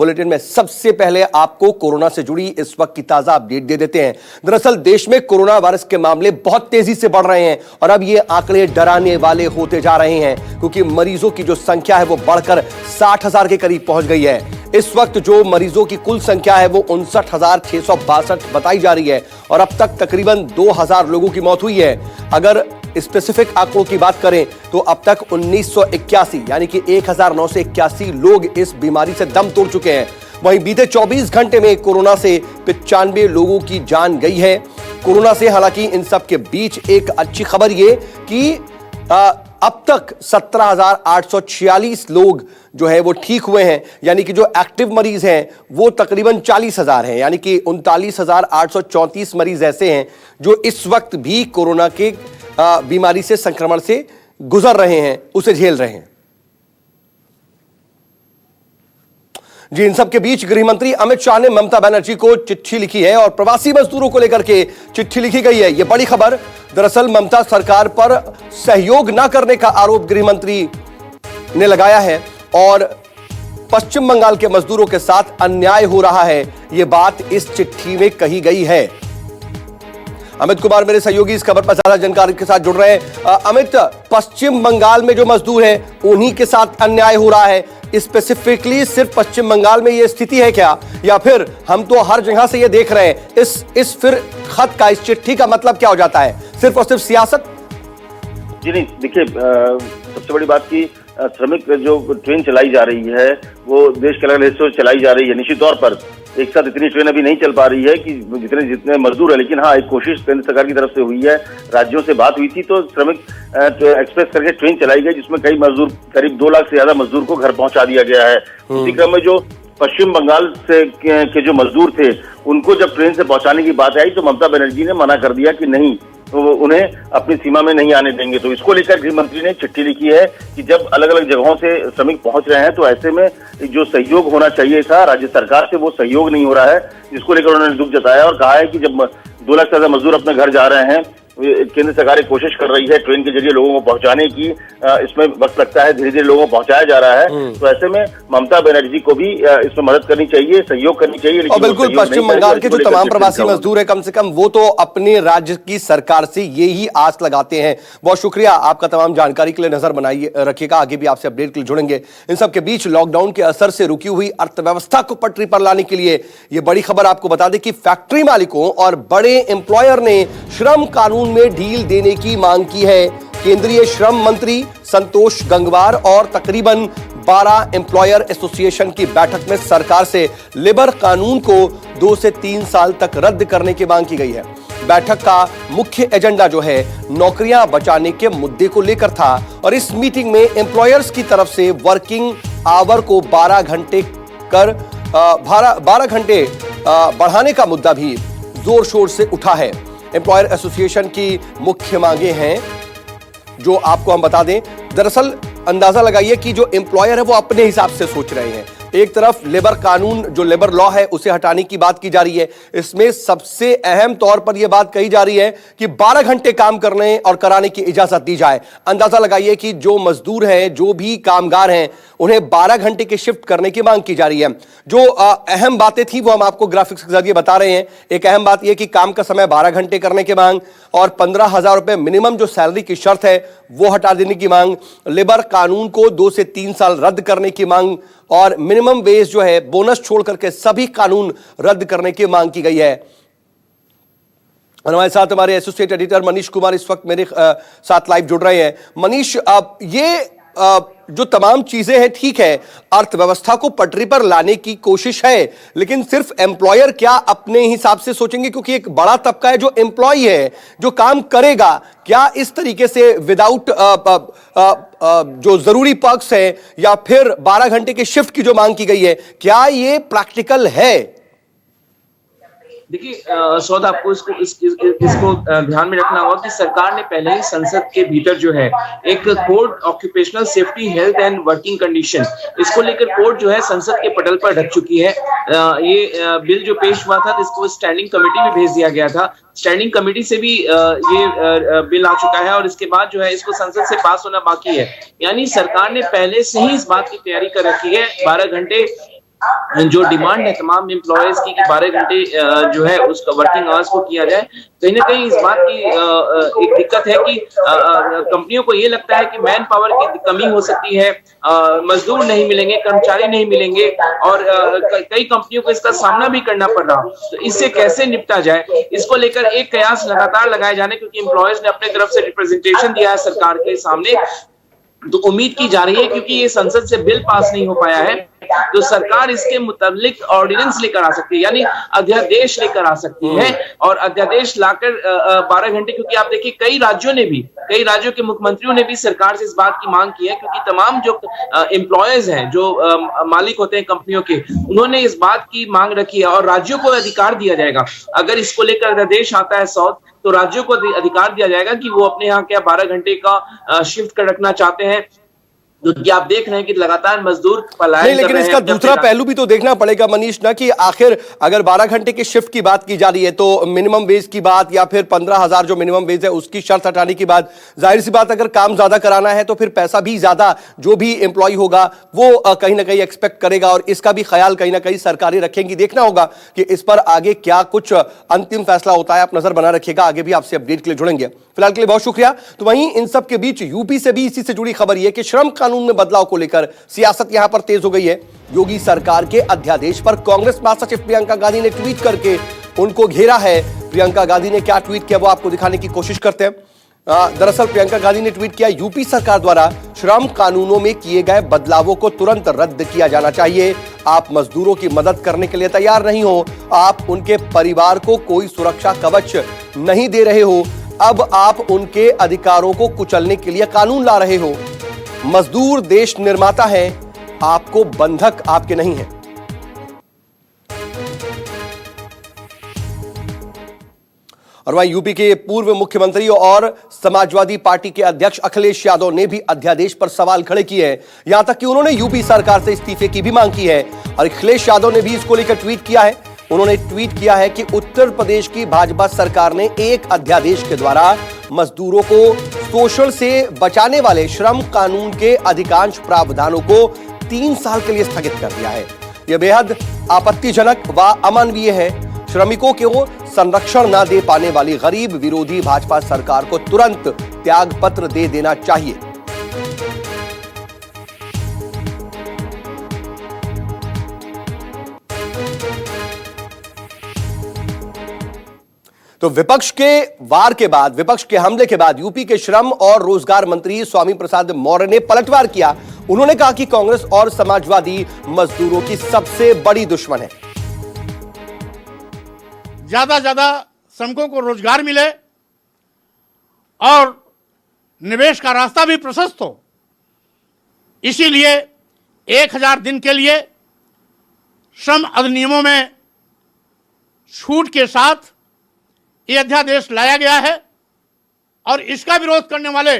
Bulletin में सबसे पहले आपको कोरोना से जुड़ी इस वक्त की ताजा अपडेट दे देते हैं। दरअसल देश में कोरोना वायरस के मामले बहुत तेजी से बढ़ रहे हैं और अब ये आंकड़े डराने वाले होते जा रहे हैं, क्योंकि मरीजों की जो संख्या है वो बढ़कर 60,000 के करीब पहुंच गई है। इस वक्त जो मरीजों की कुल संख्या है वो 59,662 बताई जा रही है और अब तक तकरीबन 2,000 लोगों की मौत हुई है। अगर स्पेसिफिक आंकड़ों की बात करें तो अब तक 1981 यानी कि 1981 लोग इस बीमारी से दम तोड़ चुके हैं। वहीं बीते 24 घंटे में कोरोना से 95 लोगों की जान गई है। कोरोना से हालांकि इन सब के बीच एक अच्छी खबर ये कि अब तक 17,846 लोग जो है वो ठीक हुए हैं, यानी कि जो एक्टिव मरीज हैं वो तकरीबन 40,000 हैं, यानी कि 39,834 मरीज ऐसे हैं जो इस वक्त भी कोरोना के बीमारी से, संक्रमण से गुजर रहे हैं, उसे झेल रहे हैं। जी, इन सब के बीच गृह मंत्री अमित शाह ने ममता बनर्जी को चिट्ठी लिखी है और प्रवासी मजदूरों को लेकर के चिट्ठी लिखी गई है। यह बड़ी खबर। दरअसल ममता सरकार पर सहयोग न करने का आरोप गृह मंत्री ने लगाया है और पश्चिम बंगाल के मजदूरों के साथ अन्याय हो रहा है, यह बात इस चिट्ठी में कही गई है। अमित कुमार मेरे सहयोगी इस खबर पर ज्यादा जानकारी के साथ जुड़ रहे हैं। अमित, पश्चिम बंगाल में जो मजदूर हैं उन्हीं के साथ अन्याय हो रहा है, स्पेसिफिकली सिर्फ पश्चिम बंगाल में यह स्थिति है क्या, या फिर हम तो हर जगह से यह देख रहे हैं? इस फिर खत का, इस चिट्ठी का मतलब क्या हो जाता है? सिर्फ और सिर्फ सियासत? जी नहीं, देखिए सबसे बड़ी बात की श्रमिक जो ट्रेन चलाई जा रही है वो देश के अलग हिस्सों से चलाई जा रही है। निश्चित तौर पर एक साथ इतनी ट्रेन अभी नहीं चल पा रही है कि जितने मजदूर है, लेकिन हाँ, एक कोशिश केंद्र सरकार की तरफ से हुई है। राज्यों से बात हुई थी तो श्रमिक एक्सप्रेस करके ट्रेन चलाई गई, जिसमें कई मजदूर, करीब 2 लाख से ज्यादा मजदूर को घर पहुंचा दिया गया है। इसी क्रम में जो पश्चिम बंगाल से के जो मजदूर थे उनको जब ट्रेन से पहुंचाने की बात आई तो ममता बनर्जी ने मना कर दिया कि नहीं, तो उन्हें अपनी सीमा में नहीं आने देंगे। तो इसको लेकर गृह मंत्री ने चिट्ठी लिखी है कि जब अलग अलग जगहों से श्रमिक पहुंच रहे हैं तो ऐसे में जो सहयोग होना चाहिए था राज्य सरकार से, वो सहयोग नहीं हो रहा है, जिसको लेकर उन्होंने दुख जताया और कहा है कि जब 2 लाख से ज्यादा मजदूर अपने घर जा रहे हैं, केंद्र सरकार एक कोशिश कर रही है ट्रेन के जरिए लोगों को पहुंचाने की, इसमें वक्त लगता है, धीरे धीरे लोगों को पहुंचाया जा रहा है। तो ऐसे में ममता बनर्जी को भी इसमें मदद करनी चाहिए, सहयोग करनी चाहिए। और बिल्कुल पश्चिम बंगाल के जो तमाम प्रवासी मजदूर है, कम से कम वो तो अपने राज्य की सरकार से ये ही आस लगाते हैं। बहुत शुक्रिया आपका तमाम जानकारी के लिए। नजर बनाइए रखिएगा, आगे भी आपसे अपडेट के लिए जुड़ेंगे। इन सब के बीच लॉकडाउन के असर से रुकी हुई अर्थव्यवस्था को पटरी पर लाने के लिए ये बड़ी खबर आपको बता दें कि फैक्ट्री मालिकों और बड़े एम्प्लॉयर ने श्रम कानून में ढील देने की मांग की है। केंद्रीय श्रम मंत्री संतोष गंगवार और तकरीबन 12 एम्प्लॉयर एसोसिएशन की बैठक में सरकार से लेबर कानून को 2 से 3 साल तक रद्द करने की मांग की गई है। बैठक का मुख्य एजेंडा जो है नौकरियां बचाने के मुद्दे को लेकर था और इस मीटिंग में एम्प्लॉयर्स की तरफ से वर्किंग आवर को 12 घंटे बढ़ाने का मुद्दा भी जोर शोर से उठा है। एम्प्लॉयर एसोसिएशन की मुख्य मांगे हैं जो आपको हम बता दें। दरअसल अंदाजा लगाइए कि जो एम्प्लॉयर है वो अपने हिसाब से सोच रहे हैं। एक तरफ लेबर कानून, जो लेबर लॉ है, उसे हटाने की बात की जा रही है। इसमें सबसे अहम तौर पर यह बात कही जा रही है कि 12 घंटे काम करने और कराने की इजाजत दी जाए। अंदाजा लगाइए कि जो मजदूर हैं, जो भी कामगार हैं, उन्हें 12 घंटे की शिफ्ट करने की मांग की जा रही है। जो अहम बातें थी वो हम आपको ग्राफिक्स के जरिए बता रहे हैं। एक अहम बात यह कि काम का समय 12 घंटे करने की मांग और 15,000 रुपए मिनिमम जो सैलरी की शर्त है वो हटा देने की मांग, लेबर कानून को 2 से 3 साल रद्द करने की मांग और मिनिमम वेज जो है, बोनस छोड़ करके सभी कानून रद्द करने की मांग की गई है। हमारे साथ हमारे एसोसिएट एडिटर मनीष कुमार इस वक्त मेरे साथ लाइव जुड़ रहे हैं। मनीष, ये जो तमाम चीजें हैं, ठीक है, अर्थव्यवस्था को पटरी पर लाने की कोशिश है, लेकिन सिर्फ एम्प्लॉयर क्या अपने हिसाब से सोचेंगे? क्योंकि एक बड़ा तबका है जो एम्प्लॉय है, जो काम करेगा, क्या इस तरीके से विदाउट जो जरूरी पर्क्स है या फिर 12 घंटे की शिफ्ट की जो मांग की गई है, क्या ये प्रैक्टिकल है? देखिए सौद, आपको इसको ध्यान में रखना होगा कि सरकार ने पहले ही संसद के भीतर जो है एक code occupational safety health and working condition, इसको लेकर कोड जो है संसद के पटल पर रख चुकी है। ये बिल जो पेश हुआ था इसको स्टैंडिंग कमेटी में भेज दिया गया था। स्टैंडिंग कमेटी से भी ये बिल आ चुका है और इसके बाद जो है इसको संसद से पास होना बाकी है। यानी सरकार ने पहले से ही इस बात की तैयारी कर रखी है। 12 घंटे जो डिमांड है तमाम एम्प्लॉयज की कि 12 घंटे जो है उसका वर्किंग आवर्स को किया जाए, कहीं ना कहीं इस बात की एक दिक्कत है कि कंपनियों को ये लगता है कि मैन पावर की कमी हो सकती है, मजदूर नहीं मिलेंगे, कर्मचारी नहीं मिलेंगे, और कई कंपनियों को इसका सामना भी करना पड़ रहा। तो इससे कैसे निपटा जाए, इसको लेकर एक कयास लगातार लगाए जाने, क्योंकि एम्प्लॉयज ने अपने तरफ से रिप्रेजेंटेशन दिया है सरकार के सामने। तो उम्मीद की जा रही है, क्योंकि ये संसद से बिल पास नहीं हो पाया है, तो सरकार इसके मुताबिक ऑर्डिनेंस लेकर आ सकती है, यानी अध्यादेश लेकर आ सकती है, और अध्यादेश लाकर 12 घंटे, क्योंकि आप देखिए कई राज्यों के मुख्यमंत्रियों ने भी सरकार से इस बात की मांग की है, क्योंकि तमाम जो एम्प्लॉयज हैं, जो मालिक होते हैं कंपनियों के, उन्होंने इस बात की मांग रखी है, और राज्यों को अधिकार दिया जाएगा। अगर इसको लेकर अध्यादेश आता है तो राज्यों को अधिकार दिया जाएगा कि वो अपने यहाँ क्या 12 घंटे का शिफ्ट कर रखना चाहते हैं। तो क्या आप देख रहे हैं कि लगातार मजदूर पलायन नहीं, लेकिन इसका दूसरा पहलू भी तो देखना पड़ेगा मनीष ना, कि आखिर अगर 12 घंटे की शिफ्ट की बात की जा रही है तो मिनिमम वेज की बात, या फिर 15,000 जो मिनिमम वेज है उसकी शर्त हटाने की बात, जाहिर सी बात अगर काम ज्यादा कराना है तो फिर पैसा भी ज्यादा जो भी एम्प्लॉय होगा वो कहीं ना कहीं एक्सपेक्ट करेगा, और इसका भी ख्याल कहीं ना कहीं सरकारें रखेंगी। देखना होगा कि इस पर आगे क्या कुछ अंतिम फैसला होता है। आप नजर बना रखिएगा, आगे भी आपसे अपडेट के लिए जुड़ेंगे। फिलहाल के लिए बहुत शुक्रिया। तो वहीं इन सब के बीच यूपी से भी इसी से जुड़ी खबर यह कि श्रम कानून में बदलाव को लेकर सियासत यहां पर तेज हो गई है। योगी सरकार के अध्यादेश पर कांग्रेस महासचिव प्रियंका गांधी ने ट्वीट करके उनको घेरा है। प्रियंका गांधी ने क्या ट्वीट किया वो आपको दिखाने की कोशिश करते हैं। दरअसल प्रियंका गांधी ने ट्वीट किया, यूपी सरकार द्वारा श्रम कानूनों में किए गए बदलावों को तुरंत रद्द किया जाना चाहिए। आप मजदूरों की मदद करने के लिए तैयार नहीं हो, आप उनके परिवार को कोई सुरक्षा कवच नहीं दे रहे हो, अब आप उनके अधिकारों को कुचलने के लिए कानून ला रहे हो। मजदूर देश निर्माता है, आपको बंधक आपके नहीं है। और वहीं यूपी के पूर्व मुख्यमंत्री और समाजवादी पार्टी के अध्यक्ष अखिलेश यादव ने भी अध्यादेश पर सवाल खड़े किए हैं। यहां तक कि उन्होंने यूपी सरकार से इस्तीफे की भी मांग की है, और अखिलेश यादव ने भी इसको लेकर ट्वीट किया है। उन्होंने ट्वीट किया है कि उत्तर प्रदेश की भाजपा सरकार ने एक अध्यादेश के द्वारा मजदूरों को शोषण से बचाने वाले श्रम कानून के अधिकांश प्रावधानों को 3 साल के लिए स्थगित कर दिया है। यह बेहद आपत्तिजनक व अमानवीय है। श्रमिकों को संरक्षण न दे पाने वाली गरीब विरोधी भाजपा सरकार को तुरंत त्याग पत्र दे देना चाहिए। तो विपक्ष के वार के बाद, विपक्ष के हमले के बाद यूपी के श्रम और रोजगार मंत्री स्वामी प्रसाद मौर्य ने पलटवार किया। उन्होंने कहा कि कांग्रेस और समाजवादी मजदूरों की सबसे बड़ी दुश्मन है। ज्यादा श्रमिकों को रोजगार मिले और निवेश का रास्ता भी प्रशस्त हो, इसीलिए 1000 दिन के लिए श्रम अधिनियमों में छूट के साथ यह अध्यादेश लाया गया है। और इसका विरोध करने वाले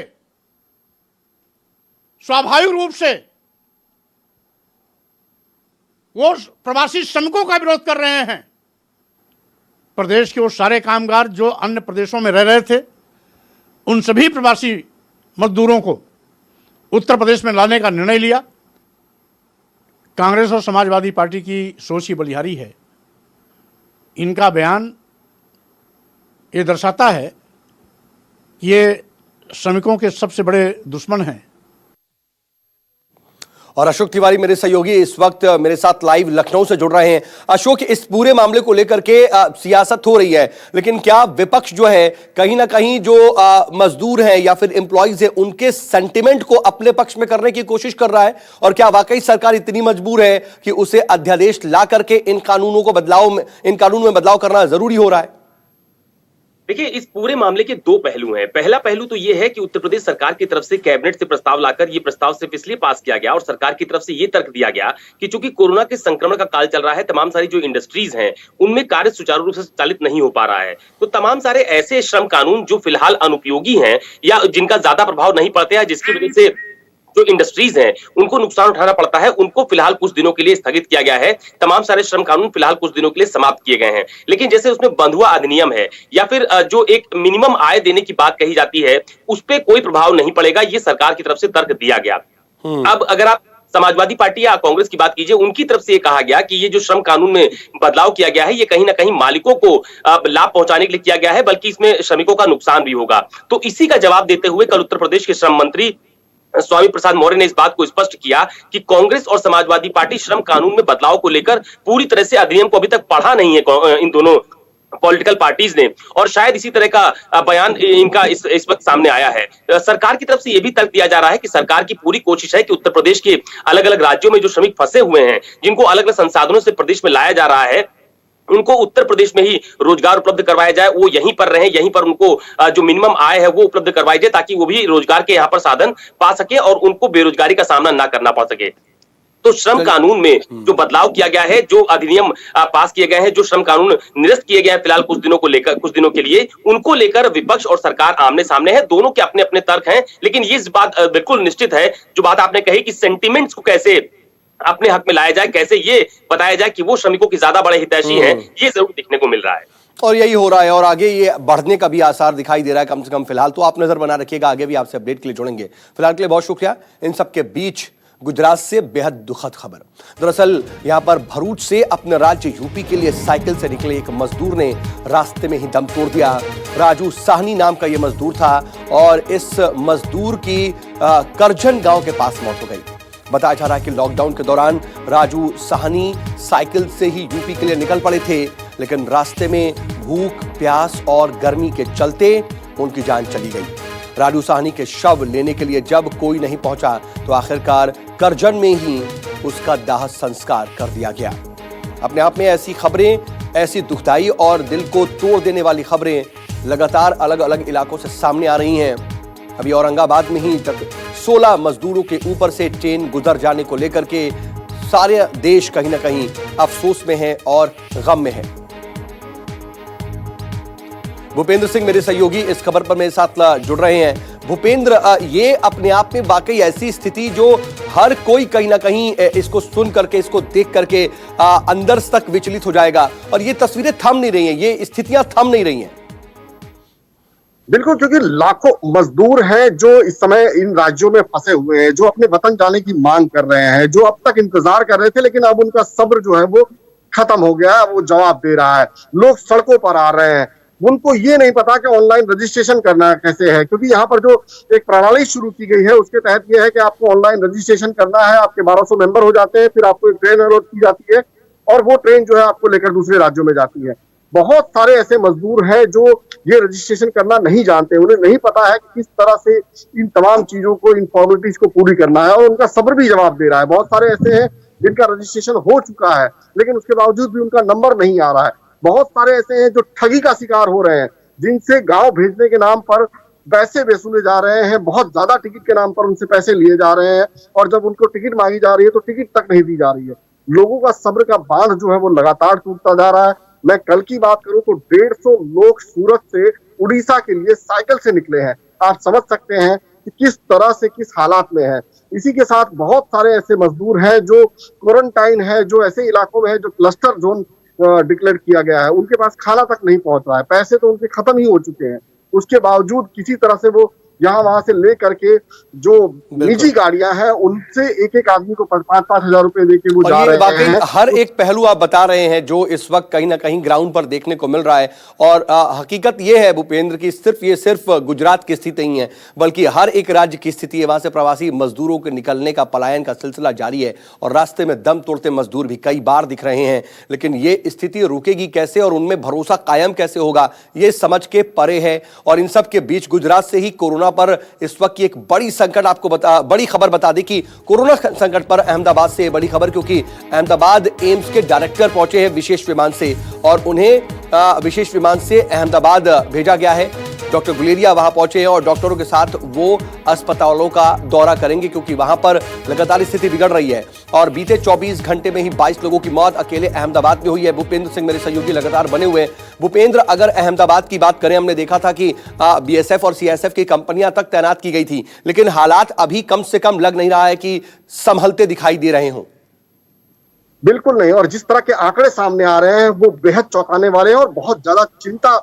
स्वाभाविक रूप से वो प्रवासी श्रमिकों का विरोध कर रहे हैं। प्रदेश के वो सारे कामगार जो अन्य प्रदेशों में रह रहे थे, उन सभी प्रवासी मजदूरों को उत्तर प्रदेश में लाने का निर्णय लिया। कांग्रेस और समाजवादी पार्टी की सोच ही बलिहारी है। इनका बयान ये दर्शाता है कि ये श्रमिकों के सबसे बड़े दुश्मन हैं। और अशोक तिवारी मेरे सहयोगी इस वक्त मेरे साथ लाइव लखनऊ से जुड़ रहे हैं। अशोक, इस पूरे मामले को लेकर के सियासत हो रही है, लेकिन क्या विपक्ष जो है कहीं ना कहीं जो मजदूर हैं या फिर एम्प्लॉइज हैं उनके सेंटिमेंट को अपने पक्ष में करने की कोशिश कर रहा है? और क्या वाकई सरकार इतनी मजबूर है कि उसे अध्यादेश ला करके इन कानून में बदलाव करना जरूरी हो रहा है? देखिए, इस पूरे मामले के 2 पहलू हैं। पहला पहलू तो ये है कि उत्तर प्रदेश सरकार की तरफ से कैबिनेट से प्रस्ताव लाकर ये प्रस्ताव सिर्फ इसलिए पास किया गया और सरकार की तरफ से ये तर्क दिया गया कि चूंकि कोरोना के संक्रमण का काल चल रहा है, तमाम सारी जो इंडस्ट्रीज हैं उनमें कार्य सुचारू रूप से संचालित नहीं हो पा रहा है, तो तमाम सारे ऐसे श्रम कानून जो फिलहाल अनुपयोगी हैं या जिनका ज्यादा प्रभाव नहीं पड़ता है, जिसकी वजह से जो इंडस्ट्रीज हैं उनको नुकसान उठाना पड़ता है, उनको फिलहाल कुछ दिनों के लिए स्थगित किया गया है। तमाम सारे श्रम कानून फिलहाल कुछ दिनों के लिए समाप्त किए गए हैं। लेकिन जैसे उसमें बंधुआ अधिनियम है या फिर जो एक मिनिमम आय देने की बात कही जाती है, उस पर कोई प्रभाव नहीं पड़ेगा, ये सरकार की तरफ से तर्क दिया गया। अब अगर आप समाजवादी पार्टी या कांग्रेस की बात कीजिए, उनकी तरफ से ये कहा गया कि ये जो श्रम कानून में बदलाव किया गया है, ये कहीं ना कहीं मालिकों को लाभ पहुंचाने के लिए किया गया है, बल्कि इसमें श्रमिकों का नुकसान भी होगा। तो इसी का जवाब देते हुए कल उत्तर प्रदेश के श्रम मंत्री स्वामी प्रसाद मौर्य ने इस बात को स्पष्ट किया कि कांग्रेस और समाजवादी पार्टी श्रम कानून में बदलाव को लेकर पूरी तरह से अधिनियम को अभी तक पढ़ा नहीं है इन दोनों पॉलिटिकल पार्टीज ने, और शायद इसी तरह का बयान इनका इस वक्त सामने आया है। सरकार की तरफ से यह भी तर्क दिया जा रहा है कि सरकार की पूरी कोशिश है कि उत्तर प्रदेश के अलग अलग राज्यों में जो श्रमिक फंसे हुए हैं, जिनको अलग अलग संसाधनों से प्रदेश में लाया जा रहा है, उनको उत्तर प्रदेश में ही रोजगार उपलब्ध करवाया जाए, वो यहीं पर रहे, यहीं पर उनको जो मिनिमम आय है वो उपलब्ध करवाई जाए, ताकि वो भी रोजगार के यहाँ पर साधन पा सके और उनको बेरोजगारी का सामना ना करना पड़ सके। तो श्रम कानून में जो बदलाव किया गया है, जो अधिनियम पास किए गए हैं, जो श्रम कानून निरस्त किए गए हैं फिलहाल कुछ दिनों के लिए, उनको लेकर विपक्ष और सरकार आमने सामने है। दोनों के अपने अपने तर्क हैं, लेकिन ये इस बात बिल्कुल निश्चित है, जो बात आपने कही कि सेंटिमेंट्स को कैसे अपने हक में लाया जाए, कैसे ये बताया जाए कि वो श्रमिकों की ज्यादा बड़े हितैषी हैं, ये जरूर देखने को मिल रहा है। और यही हो रहा है और आगे ये बढ़ने का भी आसार दिखाई दे रहा है, कम से कम फिलहाल। तो आप नजर बना रखिएगा, आगे भी आपसे अपडेट के लिए जुड़ेंगे। फिलहाल के लिए बहुत शुक्रिया। इन सबके बीच गुजरात से बेहद दुखद खबर। दरअसल यहां पर भरूच से अपने राज्य यूपी के लिए साइकिल से निकले एक मजदूर ने रास्ते में ही दम तोड़ दिया। राजू साहनी नाम का यह मजदूर था और इस मजदूर की करजन गांव के पास मौत हो गई। बताया जा रहा है कि लॉकडाउन के दौरान राजू साहनी साइकिल से ही यूपी के लिए निकल पड़े थे, लेकिन रास्ते में भूख, प्यास और गर्मी के चलते उनकी जान चली गई। राजू साहनी के शव लेने के लिए जब कोई नहीं पहुंचा तो आखिरकार करजन में ही उसका दाह संस्कार कर दिया गया। अपने आप में ऐसी खबरें, ऐसी दुखदाई और दिल को तोड़ देने वाली खबरें लगातार अलग अलग इलाकों से सामने आ रही हैं। अभी औरंगाबाद में ही तक 16 मजदूरों के ऊपर से ट्रेन गुजर जाने को लेकर के सारे देश कहीं ना कहीं अफसोस में है और गम में है। भूपेंद्र सिंह मेरे सहयोगी इस खबर पर मेरे साथ जुड़ रहे हैं। भूपेंद्र, ये अपने आप में वाकई ऐसी स्थिति जो हर कोई कहीं ना कहीं इसको सुन करके, इसको देख करके अंदर तक विचलित हो जाएगा, और ये तस्वीरें थम नहीं रही हैं, ये स्थितियां थम नहीं रही हैं। बिल्कुल, क्योंकि लाखों मजदूर हैं जो इस समय इन राज्यों में फंसे हुए हैं, जो अपने वतन जाने की मांग कर रहे हैं, जो अब तक इंतजार कर रहे थे, लेकिन अब उनका सब्र जो है वो खत्म हो गया, वो जवाब दे रहा है। लोग सड़कों पर आ रहे हैं, उनको ये नहीं पता कि ऑनलाइन रजिस्ट्रेशन करना कैसे है, क्योंकि यहाँ पर जो एक प्रणाली शुरू की गई है उसके तहत ये है कि आपको ऑनलाइन रजिस्ट्रेशन करना है, आपके 1200 मेंबर हो जाते हैं, फिर आपको एक ट्रेन अलॉट की जाती है और वो ट्रेन जो है आपको लेकर दूसरे राज्यों में जाती है। बहुत सारे ऐसे मजदूर हैं जो ये रजिस्ट्रेशन करना नहीं जानते, उन्हें नहीं पता है कि किस तरह से इन तमाम चीजों को, इन फॉर्मेलिटीज को पूरी करना है, और उनका सब्र भी जवाब दे रहा है। बहुत सारे ऐसे हैं जिनका रजिस्ट्रेशन हो चुका है लेकिन उसके बावजूद भी उनका नंबर नहीं आ रहा है। बहुत सारे ऐसे हैं जो ठगी का शिकार हो रहे हैं, जिनसे गांव भेजने के नाम पर पैसे वसूले जा रहे हैं, बहुत ज्यादा टिकट के नाम पर उनसे पैसे लिए जा रहे हैं, और जब उनको टिकट मांगी जा रही है तो टिकट तक नहीं दी जा रही है। लोगों का सब्र का बांध जो है वो लगातार टूटता जा रहा है। मैं कल की बात करूं तो 150 लोग सूरत से उड़ीसा के लिए साइकिल से निकले हैं। आप समझ सकते हैं कि किस तरह से, किस हालात में है। इसी के साथ बहुत सारे ऐसे मजदूर हैं जो क्वारंटाइन है, जो ऐसे इलाकों में है जो क्लस्टर जोन डिक्लेयर किया गया है, उनके पास खाना तक नहीं पहुंच रहा है, पैसे तो उनके खत्म ही हो चुके हैं। उसके बावजूद किसी तरह से वो यहाँ वहां से ले करके जो निजी गाड़ियां हैं उनसे एक एक आदमी को 5-5 हजार रुपए देके वो जा रहे हैं। हर एक पहलू आप बता रहे हैं जो इस वक्त कहीं ना कहीं ग्राउंड पर देखने को मिल रहा है, और हकीकत ये है भूपेंद्र की सिर्फ गुजरात की स्थिति नहीं है, बल्कि हर एक राज्य की स्थिति है। वहां से प्रवासी मजदूरों के निकलने का, पलायन का सिलसिला जारी है और रास्ते में दम तोड़ते मजदूर भी कई बार दिख रहे हैं। लेकिन ये स्थिति रुकेगी कैसे और उनमें भरोसा कायम कैसे होगा, ये समझ के परे है। और इन सब के बीच गुजरात से ही कोरोना पर इस वक्त की एक बड़ी संकट आपको बड़ी खबर बता दी कि कोरोना संकट पर अहमदाबाद से बड़ी खबर, क्योंकि अहमदाबाद एम्स के डायरेक्टर पहुंचे हैं विशेष विमान से और उन्हें विशेष विमान से अहमदाबाद भेजा गया है। डॉक्टर गुलेरिया वहां पहुंचे हैं और डॉक्टरों के साथ वो अस्पतालों का दौरा करेंगे, क्योंकि वहां पर लगातार स्थिति बिगड़ रही है। और बीते 24 घंटे में ही 22 लोगों की मौत अकेले अहमदाबाद में हुई है। भूपेंद्र सिंह मेरे सहयोगी लगातार बने हुए हैं। भूपेंद्र, अगर अहमदाबाद की बात करें, हमने देखा था कि बीएसएफ और सीएसएफ की कंपनियां तक तैनात की गई थी, लेकिन हालात अभी कम से कम लग नहीं रहा है कि संभलते दिखाई दे रहे हों। बिल्कुल नहीं, और जिस तरह के आंकड़े सामने आ रहे हैं वो बेहद चौंकाने वाले हैं और बहुत ज्यादा चिंता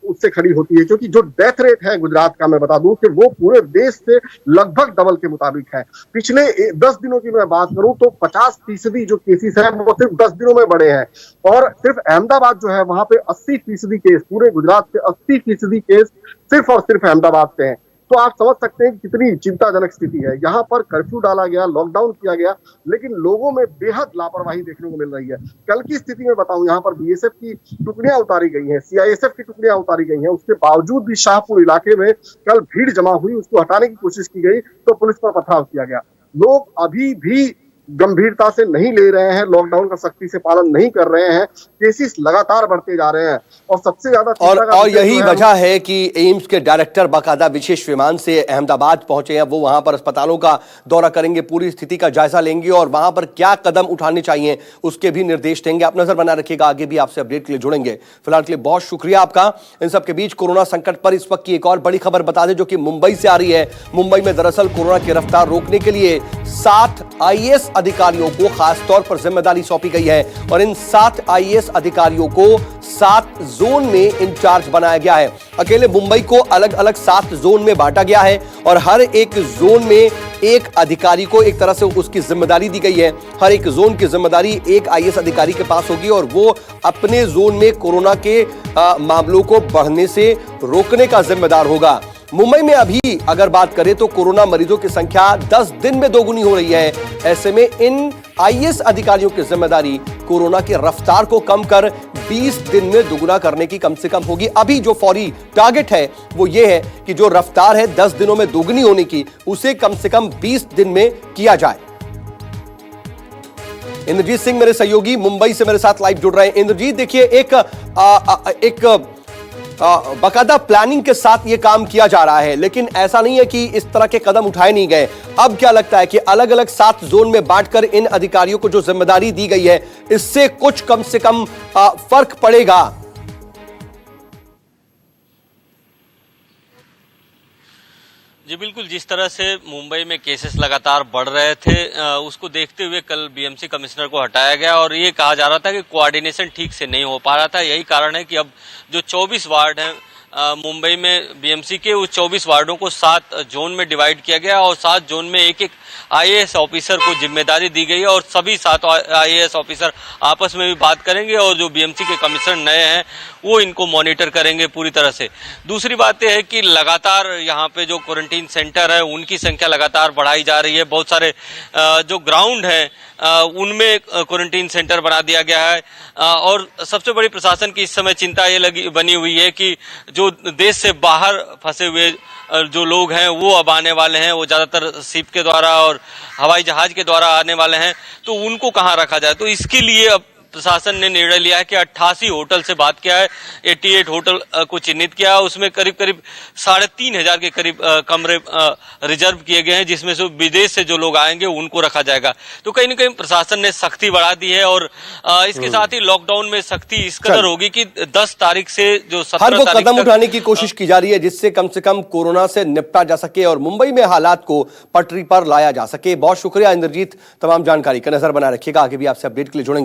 उससे खड़ी होती है, क्योंकि जो डेथ रेट है गुजरात का, मैं बता दूं कि वो पूरे देश से लगभग डबल के मुताबिक है। पिछले 10 दिनों की मैं बात करूं तो 50% जो केसेस हैं वो सिर्फ 10 दिनों में बढ़े हैं, और सिर्फ अहमदाबाद जो है वहां पे 80% केस, पूरे गुजरात के 80% केस सिर्फ और सिर्फ अहमदाबाद से हैं। तो आप समझ सकते हैं कि कितनी चिंताजनक स्थिति है। यहाँ पर कर्फ्यू डाला गया, लॉकडाउन किया गया, लेकिन लोगों में बेहद लापरवाही देखने को मिल रही है। कल की स्थिति में बताऊं, यहाँ पर बीएसएफ की टुकड़ियां उतारी गई हैं, सीआईएसएफ की टुकड़ियां उतारी गई हैं, उसके बावजूद भी शाहपुर इलाके में कल भीड़ जमा हुई, उसको हटाने की कोशिश की गई तो पुलिस पर पथराव किया गया। लोग अभी भी गंभीरता से नहीं ले रहे हैं, लॉकडाउन का सख्ती से पालन नहीं कर रहे हैं, केसेस लगातार बढ़ते जा रहे हैं, और सबसे ज्यादा और यही वजह है कि एम्स के डायरेक्टर बाकायदा विशेष विमान से अहमदाबाद पहुंचे हैं। वो वहां पर अस्पतालों का दौरा करेंगे, पूरी स्थिति का जायजा लेंगे और वहां पर क्या कदम उठाने चाहिए उसके भी निर्देश देंगे। आप नजर बना रखिएगा, आगे भी आपसे अपडेट के लिए जुड़ेंगे। फिलहाल के लिए बहुत शुक्रिया आपका। इन सबके बीच कोरोना संकट पर इस वक्त की एक और बड़ी खबर बता दें जो कि मुंबई से आ रही है। मुंबई में दरअसल कोरोना की रफ्तार रोकने के लिए 7 आईएएस अधिकारियों को खासतौर पर जिम्मेदारी सौंपी गई है और इन 7 आईएएस अधिकारियों को 7 जोन में इंचार्ज बनाया गया है। अकेले मुंबई को अलग अलग 7 जोन में बांटा गया है और हर एक जोन में एक अधिकारी को एक तरह से उसकी जिम्मेदारी दी गई है। हर एक जोन की जिम्मेदारी एक आईएएस अधिकारी के पास होगी और वो अपने जोन में कोरोना के मामलों को बढ़ने से रोकने का जिम्मेदार होगा। मुंबई में अभी अगर बात करें तो कोरोना मरीजों की संख्या 10 दिन में दोगुनी हो रही है। ऐसे में इन आईएएस अधिकारियों की जिम्मेदारी कोरोना की रफ्तार को कम कर 20 दिन में दोगुना करने की कम से कम होगी। अभी जो फौरी टारगेट है वो ये है कि जो रफ्तार है 10 दिनों में दोगुनी होने की, उसे कम से कम 20 दिन में किया जाए। इंद्रजीत सिंह मेरे सहयोगी मुंबई से मेरे साथ लाइव जुड़ रहे हैं। इंद्रजीत, देखिए एक बाकायदा प्लानिंग के साथ यह काम किया जा रहा है, लेकिन ऐसा नहीं है कि इस तरह के कदम उठाए नहीं गए। अब क्या लगता है कि अलग अलग 7 जोन में बांटकर इन अधिकारियों को जो जिम्मेदारी दी गई है, इससे कुछ कम से कम फर्क पड़ेगा? जी बिल्कुल, जिस तरह से मुंबई में केसेस लगातार बढ़ रहे थे उसको देखते हुए कल बीएमसी कमिश्नर को हटाया गया और ये कहा जा रहा था कि कोऑर्डिनेशन ठीक से नहीं हो पा रहा था। यही कारण है कि अब जो 24 वार्ड हैं मुंबई में बीएमसी के, उस 24 वार्डों को 7 जोन में डिवाइड किया गया और 7 जोन में एक आईएएस ऑफिसर को जिम्मेदारी दी गई है और सभी 7 आईएएस ऑफिसर आपस में भी बात करेंगे और जो बीएमसी के कमिश्नर नए हैं वो इनको मॉनिटर करेंगे पूरी तरह से। दूसरी बात यह है कि लगातार यहाँ पे जो क्वारंटीन सेंटर है उनकी संख्या लगातार बढ़ाई जा रही है। बहुत सारे जो ग्राउंड है उनमें क्वारंटीन सेंटर बना दिया गया है और सबसे बड़ी प्रशासन की इस समय चिंता ये बनी हुई है कि जो देश से बाहर फंसे हुए जो लोग हैं वो अब आने वाले हैं, वो ज्यादातर शिप के द्वारा और हवाई जहाज के द्वारा आने वाले हैं, तो उनको कहाँ रखा जाए। तो इसके लिए अब प्रशासन ने निर्णय लिया है कि 88 होटल से बात किया है, 88 होटल को चिन्हित किया है, उसमें करीब 3,500 के करीब कमरे रिजर्व किए गए हैं, जिसमें से विदेश से जो लोग आएंगे उनको रखा जाएगा। तो कहीं न कहीं प्रशासन ने सख्ती बढ़ा दी है और इसके साथ ही लॉकडाउन में सख्ती इस कदर होगी कि 10 तारीख से जो 17 तारीख कदम उठाने की कोशिश की जा रही है जिससे कम से कम कोरोना से निपटा जा सके और मुंबई में हालात को पटरी पर लाया जा सके। बहुत शुक्रिया इंद्रजीत, तमाम जानकारी का नजर बना रखिएगा, आगे भी आपसे अपडेट के लिए जुड़ेंगे।